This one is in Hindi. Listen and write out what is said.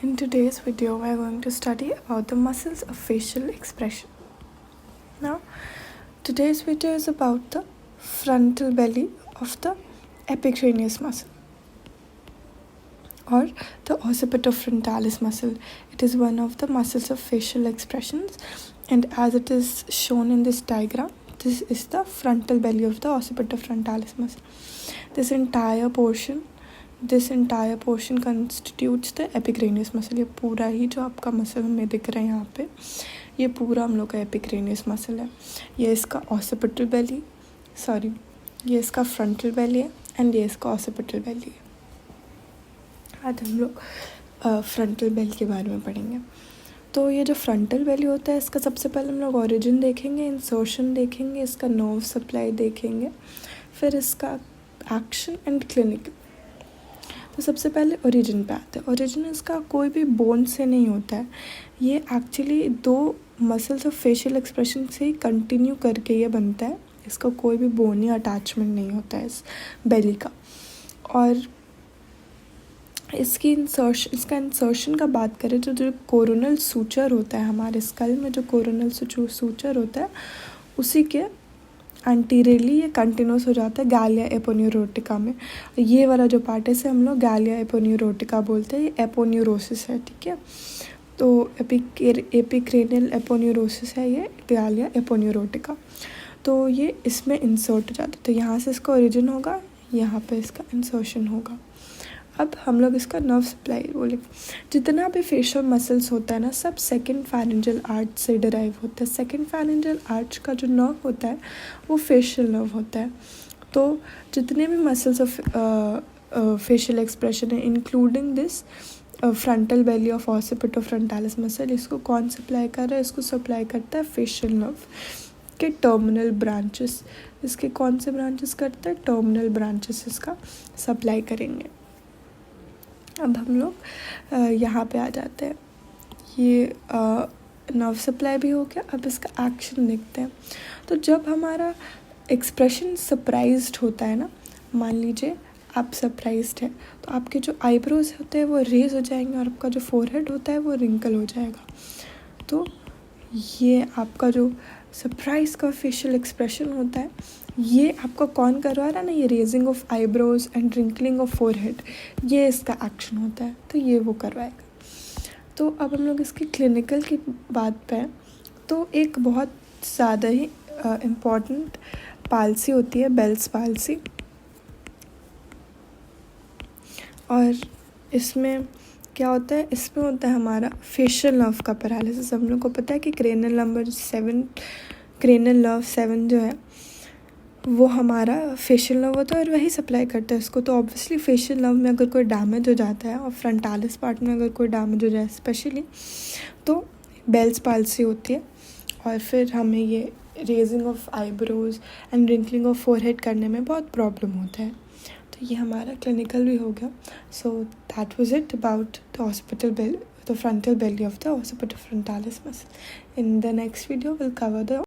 In today's video, we are going to study about the muscles of facial expression. Now, today's video is about the frontal belly of the epicranius muscle or the occipitofrontalis muscle. It is one of the muscles of facial expressions, and as it is shown in this diagram, this is the frontal belly of the occipitofrontalis muscle. This entire portion constitutes the epicranius muscle. ये पूरा ही जो आपका मसल हमें दिख रहा है यहाँ पे, ये पूरा हम लोग का epicranius muscle है. ये इसका occipital belly, ये इसका frontal belly है एंड ये इसका occipital belly है. आज हम लोग frontal belly के बारे में पढ़ेंगे. तो ये जो frontal belly होता है, इसका सबसे पहले हम लोग origin देखेंगे, insertion देखेंगे, इसका nerve supply देखेंगे, फिर इसका action and clinical. तो सबसे पहले ओरिजिन पे आते हैं. ओरिजिन इसका कोई भी बोन से नहीं होता है. ये एक्चुअली दो मसल्स ऑफ फेशियल एक्सप्रेशन से ही कंटिन्यू करके ये बनता है. इसका कोई भी बोन या अटैचमेंट नहीं होता है इस बेली का. और इसका इंसर्शन का बात करें तो जो कोरोनल सूचर होता है हमारे स्कल में, जो कोरोनल सूचर होता है उसी के एंटीरियरली ये कंटिन्यूस हो जाता है गैलिया एपोन्यूरोटिका में. ये वाला जो पार्ट है इसे हम लोग गैलिया एपोन्यूरोटिका बोलते हैं. ये एपोन्यूरोसिस है, ठीक है. तो एपिक्रेनियल एपोन्यूरोसिस है ये गैलिया एपोन्यूरोटिका. तो ये इसमें इंसर्ट हो जाता है. तो यहाँ से इसका ओरिजिन होगा, यहाँ पे इसका इंसर्शन होगा. अब हम लोग इसका नर्व सप्लाई बोले. जितना भी फेशियल मसल्स होता है ना, सब सेकंड फैरिंजियल आर्च से डिराइव होता है. सेकंड फैरिंजियल आर्च का जो नर्व होता है वो फेशियल नर्व होता है. तो जितने भी मसल्स ऑफ फेशियल एक्सप्रेशन है, including this frontal belly of occipitofrontalis muscle, इसको कौन सप्लाई कर रहा है? इसको सप्लाई करता है फेशियल नर्व के टर्मिनल ब्रांचेस. इसके कौन से ब्रांचेस करते हैं? टर्मिनल ब्रांचेस इसका सप्लाई करेंगे. अब हम लोग यहाँ पे आ जाते हैं. ये नर्व सप्लाई भी हो गया. अब इसका एक्शन देखते हैं. तो जब हमारा एक्सप्रेशन सरप्राइज्ड होता है ना, मान लीजिए आप सरप्राइज्ड है, तो आपके जो आईब्रोज होते हैं वो रेज हो जाएंगे और आपका जो फोरहेड होता है वो रिंकल हो जाएगा. तो ये आपका जो सरप्राइज का फेशियल एक्सप्रेशन होता है, ये आपका कौन करवा रहा है ना, ये raising of eyebrows and wrinkling of forehead, ये इसका एक्शन होता है. तो ये वो करवाएगा. तो अब हम लोग इसकी क्लिनिकल की बात पे हैं. तो एक बहुत ज़्यादा ही इम्पॉर्टेंट पालसी होती है, बेल्स पालसी. और इसमें क्या होता है? इसमें होता है हमारा फेशियल नर्व का पैरालिसिस. हम लोग को पता है कि क्रेनियल नर्व 7 जो है वो हमारा फेशियल नर्व होता है और वही सप्लाई करता है इसको. तो ऑब्वियसली फेशियल नर्व में अगर कोई डैमेज हो जाता है और फ्रंटालिस पार्ट में अगर कोई डैमेज हो जाए स्पेशली, तो बेल्स पाल्सी होती है. और फिर हमें ये raising of eyebrows and wrinkling of forehead करने में बहुत प्रॉब्लम होता है. तो ये हमारा क्लिनिकल भी हो गया. So that was it about the frontal belly of the occipitofrontalis muscle. In the next video we'll cover the